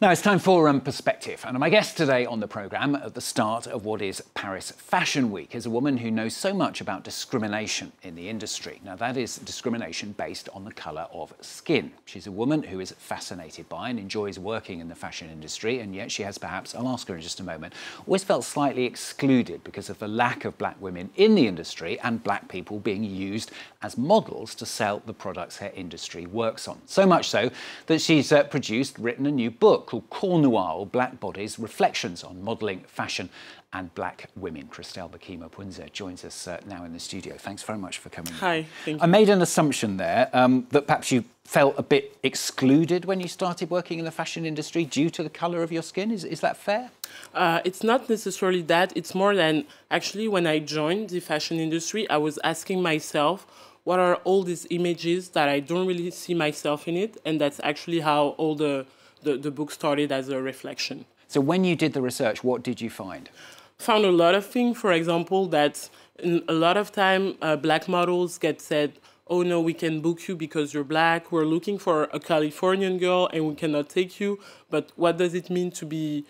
Now it's time for Perspective, and my guest today on the programme at the start of what is Paris Fashion Week is a woman who knows so much about discrimination in the industry. Now that is discrimination based on the colour of skin. She's a woman who is fascinated by and enjoys working in the fashion industry, and yet she has perhaps, I'll ask her in just a moment, always felt slightly excluded because of the lack of black women in the industry and black people being used as models to sell the products her industry works on. So much so that she's written a new book called Noir, or Black Bodies, Reflections on Modelling, Fashion and Black Women. Christelle Bakima Poundza joins us now in the studio. Thanks very much for coming. Hi, thank you. I made an assumption there that perhaps you felt a bit excluded when you started working in the fashion industry due to the colour of your skin. Is that fair? It's not necessarily that. It's more than, actually, when I joined the fashion industry, I was asking myself, what are all these images that I don't really see myself in it? And that's actually how all the book started, as a reflection. So when you did the research, what did you find? Found a lot of things. For example, that a lot of time black models get said, oh no, we can book you because you're black. We're looking for a Californian girl and we cannot take you. But what does it mean to be,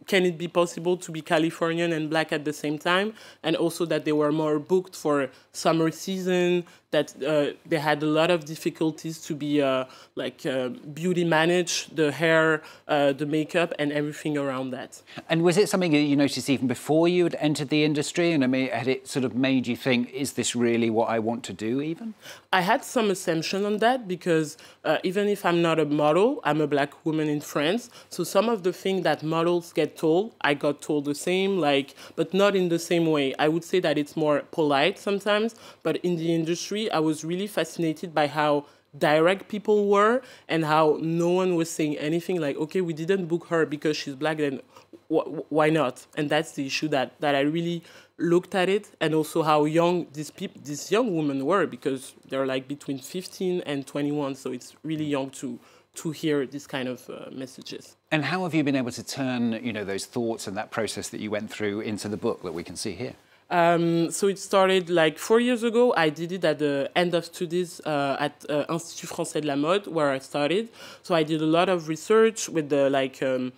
can it be possible to be Californian and black at the same time? And also that they were more booked for summer season, that they had a lot of difficulties to be beauty manage, the hair, the makeup and everything around that. And was it something that you noticed even before you had entered the industry? And I mean, had it sort of made you think, is this really what I want to do even? I had some assumption on that because even if I'm not a model, I'm a black woman in France. So some of the things that models get told, I got told the same, but not in the same way. I would say that it's more polite sometimes, but in the industry, I was really fascinated by how direct people were and how no one was saying anything like, okay, we didn't book her because she's black, then why not? And that's the issue that I really looked at it, and also how young these young women were, because they're like between 15 and 21, so it's really young to hear this kind of messages. And how have you been able to turn, those thoughts and that process that you went through into the book that we can see here? So it started like 4 years ago. I did it at the end of studies at Institut Français de la Mode, where I started. So I did a lot of research with the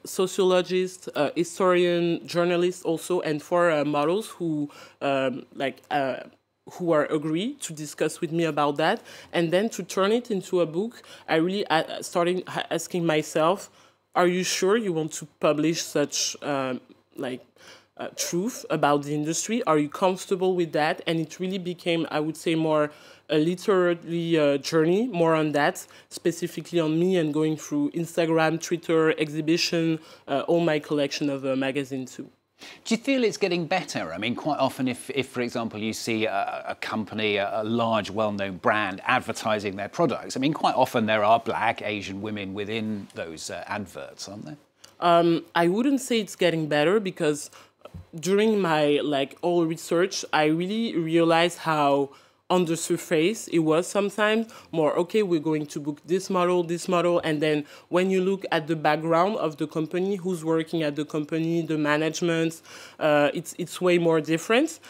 sociologists, historian, journalists also, and 4 models who are agree to discuss with me about that. And then to turn it into a book, I really started asking myself, are you sure you want to publish such truth about the industry? Are you comfortable with that? And it really became, I would say, more a literary journey, more on that, specifically on me and going through Instagram, Twitter, exhibition, all my collection of magazines too. Do you feel it's getting better? I mean, quite often if for example, you see a company, a large, well-known brand advertising their products, I mean, quite often there are black, Asian women within those adverts, aren't there? I wouldn't say it's getting better, because during my all research, I really realized how on the surface it was sometimes more, okay, we're going to book this model, and then when you look at the background of the company, who's working at the company, the management, it's way more different.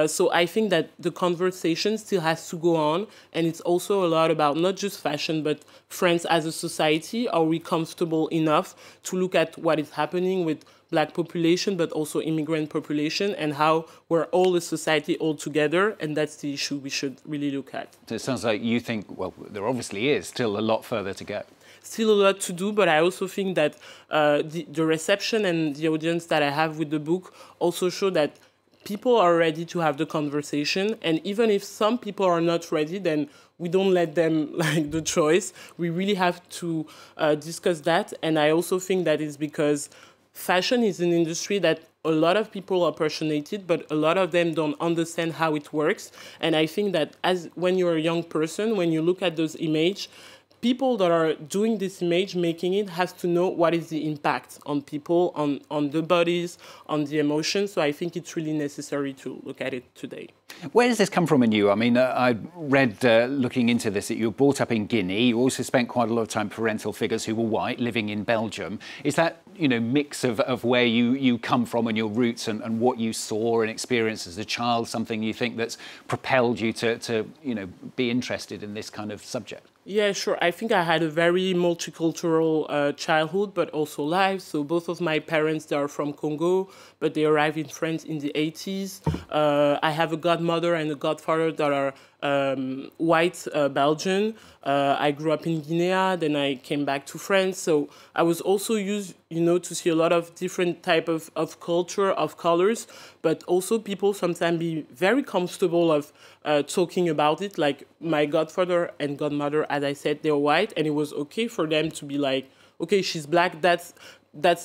So I think that the conversation still has to go on, and it's also a lot about not just fashion, but France as a society. Are we comfortable enough to look at what is happening with black population, but also immigrant population, and how we're all a society all together, and that's the issue we should really look at. So it sounds like you think, well, there obviously is still a lot further to go. Still a lot to do, but I also think that the reception and the audience that I have with the book also show that people are ready to have the conversation, and even if some people are not ready, then we don't let them the choice. We really have to discuss that, and I also think that it's because fashion is an industry that a lot of people are passionate, but a lot of them don't understand how it works. And I think that when you're a young person, when you look at those images, people that are doing this image, making it, have to know what is the impact on people, on the bodies, on the emotions. So I think it's really necessary to look at it today. Where does this come from in you? I mean, I read, looking into this, that you were brought up in Guinea. You also spent quite a lot of time with parental figures who were white, living in Belgium. Is that, mix of where you come from and your roots and what you saw and experienced as a child, something you think that's propelled you to be interested in this kind of subject? Yeah, sure. I think I had a very multicultural childhood, but also life. So both of my parents, they are from Congo, but they arrived in France in the 80s. I have a godmother and a godfather that are white Belgian. I grew up in Guinea, then I came back to France. So I was also used, to see a lot of different type of culture, of colors, but also people sometimes be very comfortable of talking about it. Like my godfather and godmother, as I said, they're white, and it was okay for them to be like, okay, she's black, that's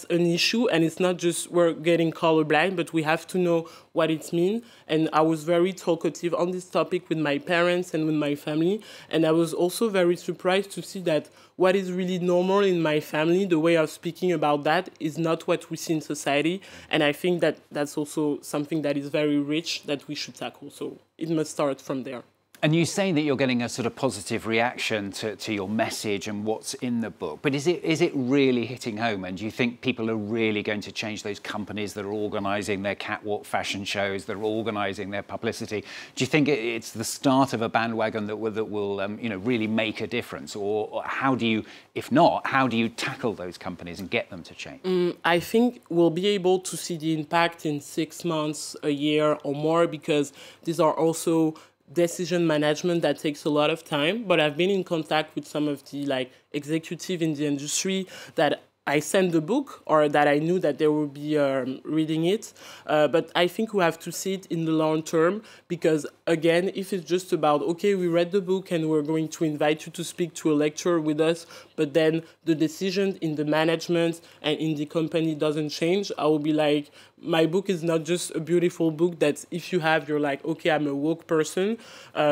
an issue, and it's not just we're getting colorblind, but we have to know what it means. And I was very talkative on this topic with my parents and with my family, and I was also very surprised to see that what is really normal in my family, the way of speaking about that, is not what we see in society. And I think that that's also something that is very rich that we should tackle. So it must start from there. And you say that you're getting a sort of positive reaction to your message and what's in the book, but is it really hitting home? And do you think people are really going to change, those companies that are organising their catwalk fashion shows, that are organising their publicity? Do you think it's the start of a bandwagon that will really make a difference? Or how do you, if not, how do you tackle those companies and get them to change? I think we'll be able to see the impact in 6 months, a year or more, because these are also decision management that takes a lot of time. But I've been in contact with some of the executive in the industry that I sent the book, or that I knew that they would be reading it. But I think we have to see it in the long term, because again, if it's just about, okay, we read the book and we're going to invite you to speak to a lecture with us, but then the decision in the management and in the company doesn't change, I will be like, my book is not just a beautiful book that if you have, you're like, okay, I'm a woke person.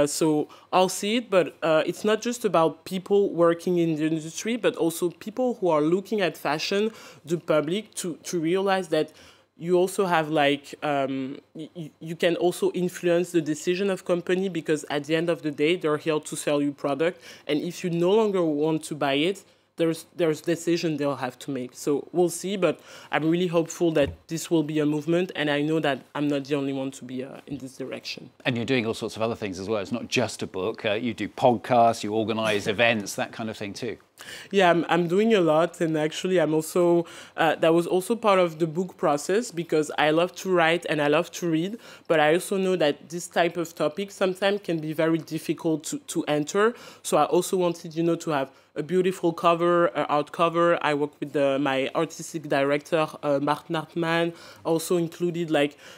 So I'll see it, but it's not just about people working in the industry, but also people who are looking at fashion, the public, to realize that you also have you can also influence the decision of company, because at the end of the day, they're here to sell you product. And if you no longer want to buy it, there's decision they'll have to make. So we'll see, but I'm really hopeful that this will be a movement, and I know that I'm not the only one to be in this direction. And you're doing all sorts of other things as well. It's not just a book. You do podcasts, you organise events, that kind of thing too. Yeah, I'm doing a lot, and actually I'm also, that was also part of the book process, because I love to write and I love to read, but I also know that this type of topic sometimes can be very difficult to enter. So I also wanted, to have a beautiful cover, art cover. I work with my artistic director, Mark Nartman, also included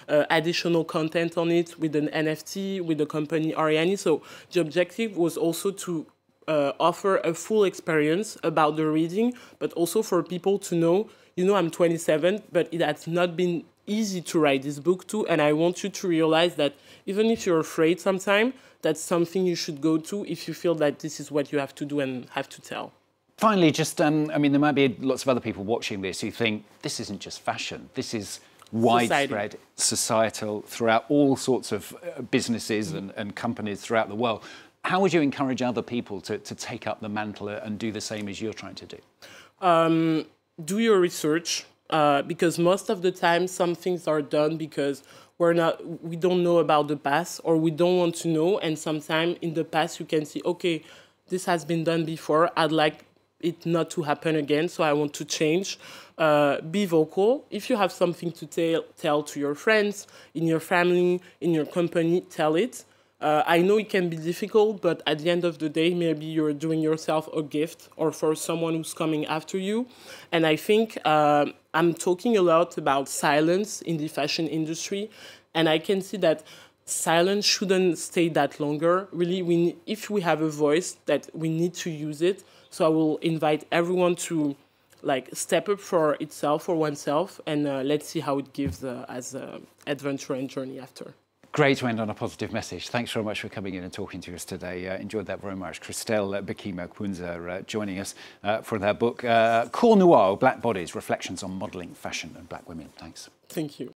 additional content on it with an NFT, with the company Ariani. So the objective was also to offer a full experience about the reading, but also for people to know, I'm 27, but it has not been easy to write this book too. And I want you to realize that even if you're afraid sometimes, that's something you should go to if you feel that this is what you have to do and have to tell. Finally, just, there might be lots of other people watching this who think this isn't just fashion, this is widespread, societal, throughout all sorts of businesses and companies throughout the world. How would you encourage other people to take up the mantle and do the same as you're trying to do? Do your research, because most of the time some things are done because we don't know about the past, or we don't want to know. And sometimes in the past you can see, okay, this has been done before, I'd like it not to happen again, so I want to change. Be vocal. If you have something to tell to your friends, in your family, in your company, tell it. I know it can be difficult, but at the end of the day, maybe you're doing yourself a gift, or for someone who's coming after you. And I think I'm talking a lot about silence in the fashion industry, and I can see that silence shouldn't stay that longer. Really, if we have a voice, that we need to use it. So I will invite everyone to step up for itself, for oneself, and let's see how it gives as an adventure and journey after. Great to end on a positive message. Thanks very much for coming in and talking to us today. Enjoyed that very much. Christelle Bakima Poundza joining us for their book, Noir, Black Bodies, Reflections on Modelling, Fashion and Black Women. Thanks. Thank you.